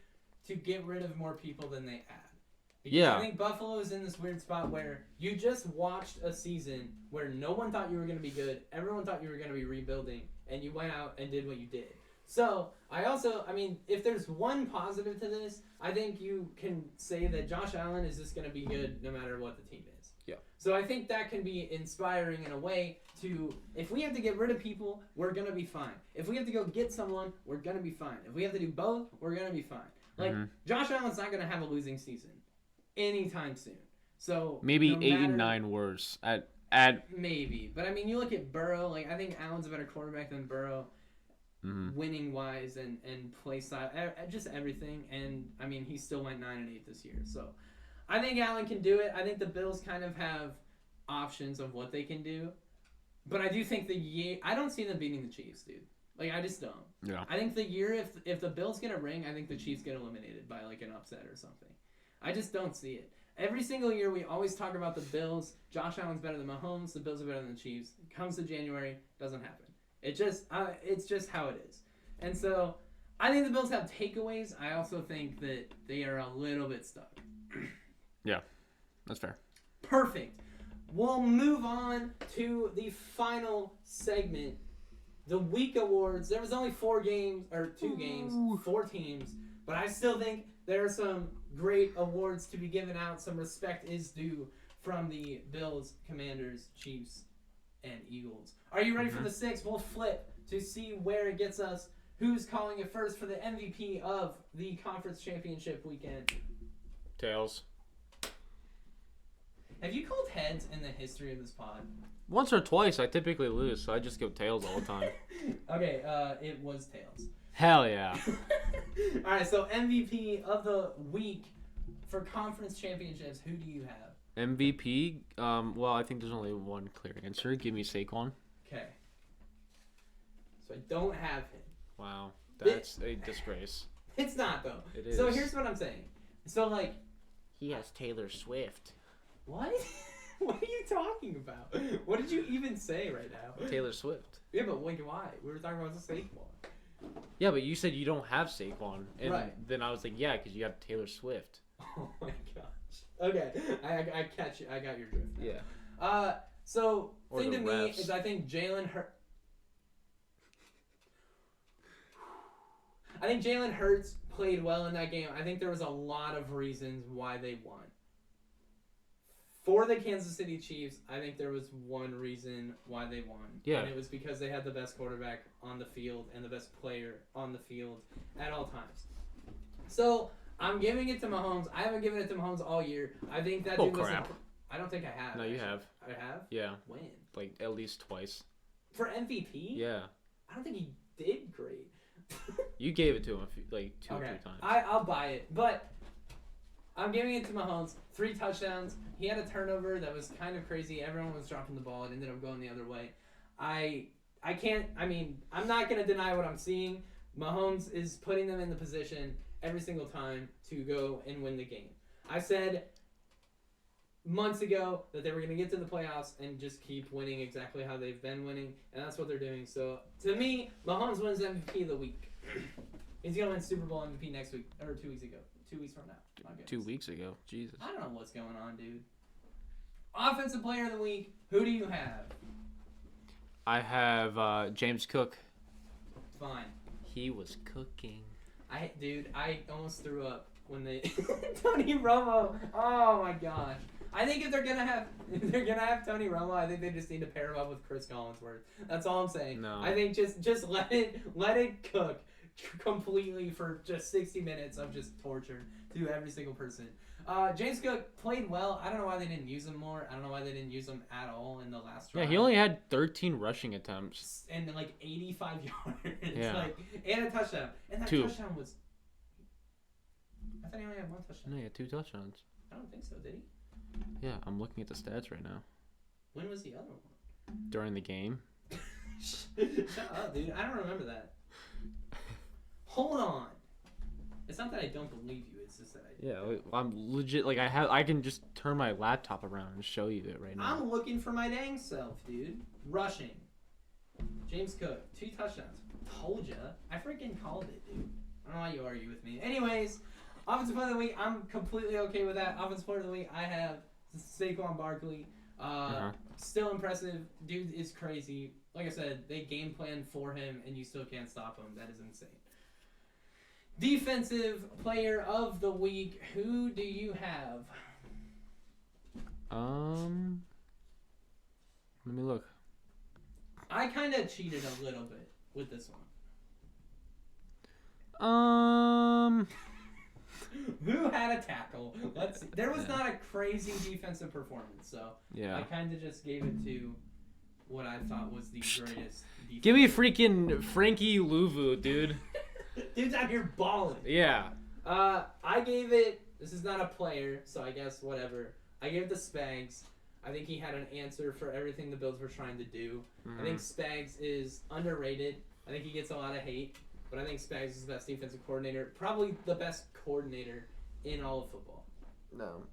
to get rid of more people than they add. Because I think Buffalo is in this weird spot where you just watched a season where no one thought you were going to be good, everyone thought you were going to be rebuilding, and you went out and did what you did. So, if there's one positive to this, I think you can say that Josh Allen is just going to be good no matter what the team is. Yeah. So I think that can be inspiring in a way to, if we have to get rid of people, we're going to be fine. If we have to go get someone, we're going to be fine. If we have to do both, we're going to be fine. Like, Josh Allen's not going to have a losing season anytime soon. So maybe 8 and 9 worse at maybe. But you look at Burrow, like I think Allen's a better quarterback than Burrow, winning wise and play style, just everything. And he still went 9-8 this year. So I think Allen can do it. I think the Bills kind of have options of what they can do, but I do think I don't see them beating the Chiefs, dude. Like I just don't. Yeah. I think the year if the Bills get a ring, I think the Chiefs get eliminated by like an upset or something. I just don't see it. Every single year we always talk about the Bills. Josh Allen's better than Mahomes. The Bills are better than the Chiefs. It comes to January, doesn't happen. It's just how it is. And so I think the Bills have takeaways. I also think that they are a little bit stuck. Yeah, that's fair. Perfect. We'll move on to the final segment, the week awards. There was only 4 games, or 2 games, 4 teams, but I still think there are some great awards to be given out. Some respect is due from the Bills, Commanders, Chiefs, and Eagles. Are you ready for the 6? We'll flip to see where it gets us. Who's calling it first for the MVP of the conference championship weekend? Tails. Have you called heads in the history of this pod? Once or twice. I typically lose, so I just go tails all the time. Okay, it was tails. Hell yeah. All right, so MVP of the week for conference championships, who do you have? MVP? Well, I think there's only one clear answer. Give me Saquon. Okay. So I don't have him. Wow. That's a disgrace. It's not, though. It is. So here's what I'm saying. So, like... He has Taylor Swift. What? What are you talking about? What did you even say right now? Taylor Swift. Yeah, but why? We were talking about the Saquon. Yeah, but you said you don't have Saquon. And then I was like, yeah, because you have Taylor Swift. Oh, my gosh. Okay. I catch you. I got your drift now. Yeah. So, thing to me is I think Jalen Hurts played well in that game. I think there was a lot of reasons why they won. For the Kansas City Chiefs, I think there was one reason why they won. Yeah. And it was because they had the best quarterback on the field and the best player on the field at all times. So, I'm giving it to Mahomes. I haven't given it to Mahomes all year. I think that dude was. I don't think I have. No, you have. I have? Yeah. When? Like at least twice. For MVP? Yeah. I don't think he did great. You gave it to him like two or three times. I'll buy it, but I'm giving it to Mahomes. 3 touchdowns. He had a turnover that was kind of crazy. Everyone was dropping the ball. It ended up going the other way. I'm not going to deny what I'm seeing. Mahomes is putting them in the position every single time to go and win the game. I said months ago that they were going to get to the playoffs and just keep winning exactly how they've been winning, and that's what they're doing. So, to me, Mahomes wins MVP of the week. He's going to win Super Bowl MVP next week, or 2 weeks ago. 2 weeks from now. 2 weeks ago. Jesus. I don't know what's going on, dude. Offensive player of the week, who do you have? I have James Cook. Fine. He was cooking. I almost threw up when they Tony Romo. Oh my gosh. I think if they're gonna have Tony Romo, I think they just need to pair him up with Chris Collinsworth. That's all I'm saying. No. I think just let it cook completely for just 60 minutes of just torture to every single person. James Cook played well. I don't know why they didn't use him more. I don't know why they didn't use him at all in the last drive. Yeah, he only had 13 rushing attempts. And like 85 yards. Yeah. And a touchdown. And that 2. touchdown was... I thought he only had 1 touchdown. No, he had 2 touchdowns. I don't think so, did he? Yeah, I'm looking at the stats right now. When was the other one? During the game. Shut up, dude. I don't remember that. Hold on. It's not that I don't believe you. It's just that I... Yeah, I'm legit. Like I can just turn my laptop around and show you it right now. I'm looking for my dang self, dude. Rushing. James Cook, 2 touchdowns. Told ya. I freaking called it, dude. I don't know why you argue with me. Anyways, offensive player of the week. I'm completely okay with that. Offensive player of the week. I have Saquon Barkley. Still impressive. Dude is crazy. Like I said, they game plan for him, and you still can't stop him. That is insane. Defensive player of the week. Who do you have? Let me look. I kind of cheated a little bit with this one. Who had a tackle? Let's see. There was not a crazy defensive performance, so yeah. I kind of just gave it to what I thought was the greatest defense. Give me freaking Frankie Louvu, dude. Dude's out here balling. Yeah. I gave it... This is not a player, so I guess whatever. I gave it to Spags. I think he had an answer for everything the Bills were trying to do. I think Spags is underrated. I think he gets a lot of hate, but I think Spags is the best defensive coordinator. Probably the best coordinator in all of football. No.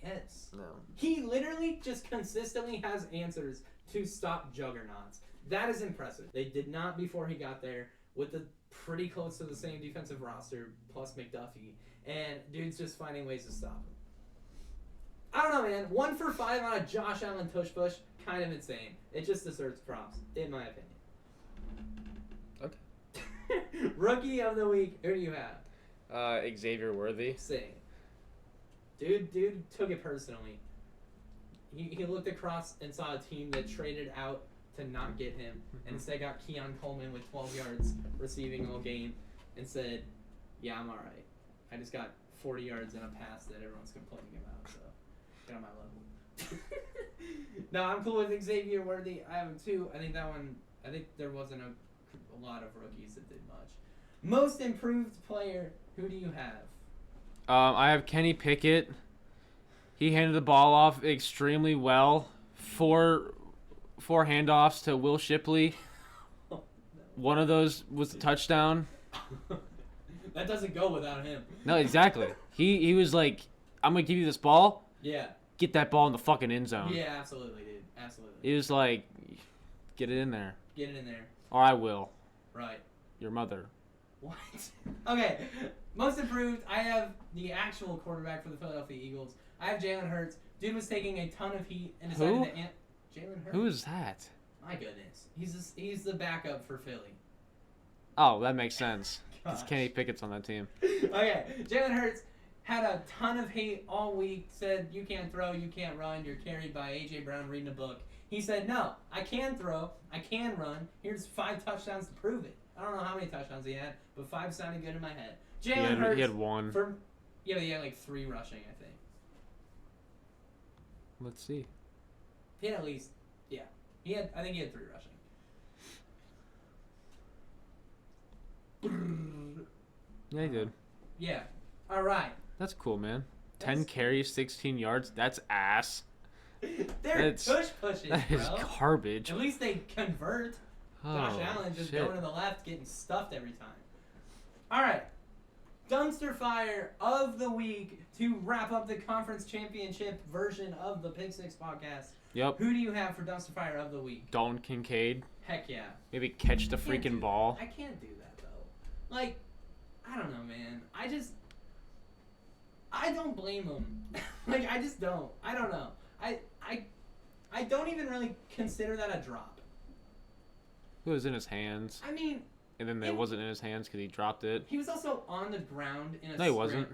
Yes. No. He literally just consistently has answers to stop juggernauts. That is impressive. They did not before he got there with the pretty close to the same defensive roster plus McDuffie, and dude's just finding ways to stop him. I don't know, man. 1 for 5 on a Josh Allen tush push, kind of insane. It just deserves props, in my opinion. Okay. Rookie of the week. Who do you have? Xavier Worthy. Same. Dude took it personally. He looked across and saw a team that traded out to not get him, and instead got Keon Coleman with 12 yards receiving all game, and said, yeah, I'm alright. I just got 40 yards and a pass that everyone's complaining about, so get on my level. No, I'm cool with Xavier Worthy. I have him too. I think there wasn't a lot of rookies that did much. Most improved player, who do you have? I have Kenny Pickett. He handed the ball off extremely well. Four handoffs to Will Shipley. One of those was a touchdown. That doesn't go without him. No, exactly. He was like, I'm going to give you this ball. Yeah. Get that ball in the fucking end zone. Yeah, absolutely, dude. Absolutely. He was like, get it in there. Get it in there. Or I will. Right. Your mother. What? Okay. Most improved, I have the actual quarterback for the Philadelphia Eagles. I have Jalen Hurts. Dude was taking a ton of heat and decided Who? to... Jalen Hurts. Who is that? My goodness. He's the backup for Philly. Oh, that makes sense. Because Gosh. Kenny Pickett's on that team. Okay. Jalen Hurts had a ton of hate all week. Said, you can't throw, you can't run. You're carried by A.J. Brown reading a book. He said, no, I can throw, I can run. Here's 5 touchdowns to prove it. I don't know how many touchdowns he had, but 5 sounded good in my head. Jalen Hurts. He had 1. Yeah, but he had like 3 rushing, I think. Let's see. He had at least, yeah. I think he had 3 rushing. Yeah, he did. Yeah. All right. That's cool, man. 10 carries, 16 yards. That's ass. They're pushing, That is bro. garbage. At least they convert. Josh Allen just shit. going to the left, getting stuffed every time. All right. Dumpster fire of the week to wrap up the conference championship version of the Pick Six podcast. Yep. Who do you have for dumpster fire of the week? Dalton Kincaid. Heck yeah. Maybe catch the freaking ball. I can't do that, though. Like, I don't know, man. I don't blame him. Like, I just don't. I don't know. I don't even really consider that a drop. It was in his hands. I mean... And then it wasn't in his hands because he dropped it. He was also on the ground in a sprint. No, he wasn't.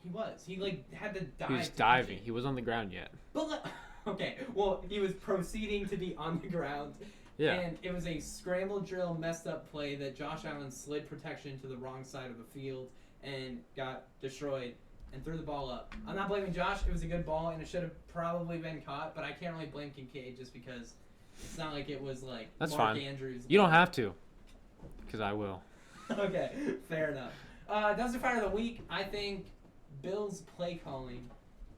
He was. He, like, had to dive. He was diving. He was on the ground yet. But, okay. Well, he was proceeding to be on the ground. Yeah. And it was a scramble drill messed up play that Josh Allen slid protection to the wrong side of the field and got destroyed and threw the ball up. I'm not blaming Josh. It was a good ball and it should have probably been caught, but I can't really blame Kincaid just because it's not like it was like That's Mark fine. Andrews. You don't have to. Because I will. Okay, fair enough. Dumpster fire of the week, I think Bill's play calling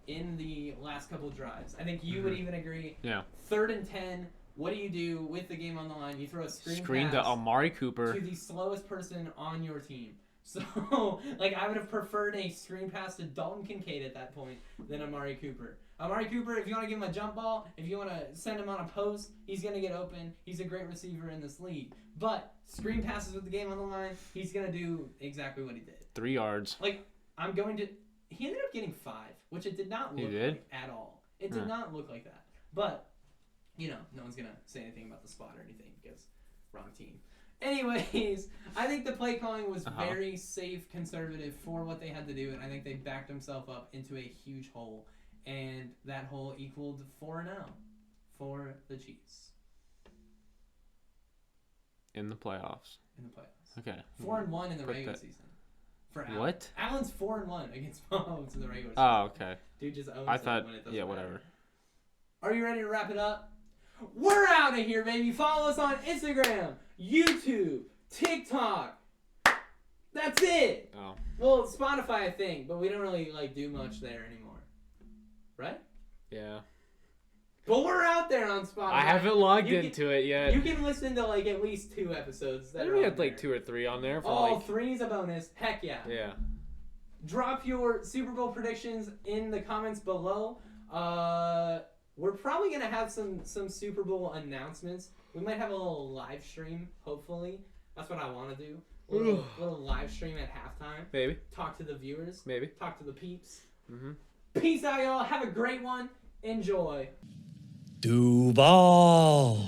in the last couple drives. I think you would even agree. Yeah. 3rd and 10. What do you do with the game on the line? You throw a screen to pass Amari Cooper to the slowest person on your team. So, like, I would have preferred a screen pass to Dalton Kincaid at that point than Amari Cooper. Amari Cooper, if you want to give him a jump ball, if you want to send him on a post, he's going to get open. He's a great receiver in this league. But screen passes with the game on the line, he's going to do exactly what he did. 3 yards. Like, he ended up getting 5, which it did not look like at all. It did not look like that. But, you know, no one's going to say anything about the spot or anything because wrong team. Anyways, I think the play calling was very safe, conservative for what they had to do, and I think they backed themselves up into a huge hole, and that hole equaled 4-0 for the Chiefs. In the playoffs. Okay. 4-1 in the regular season. For Allen. What? Allen's 4-1 against Mahomes in the regular season. Oh, okay. Dude just owns I thought, it when it doesn't yeah, matter. whatever. Are you ready to wrap it up? We're out of here, baby. Follow us on Instagram, YouTube, TikTok. That's it. Oh. Well, Spotify, I think, but we don't really do much there anymore. Right? Yeah. But we're out there on Spotify. I haven't logged into it yet. You can listen to at least 2 episodes. That we had 2 or 3 on there. For 3 is a bonus. Heck yeah. Yeah. Drop your Super Bowl predictions in the comments below. We're probably going to have some Super Bowl announcements. We might have a little live stream, hopefully. That's what I want to do. A little live stream at halftime. Maybe. Talk to the viewers. Maybe. Talk to the peeps. Mm-hmm. Peace out, y'all. Have a great one. Enjoy. Duval.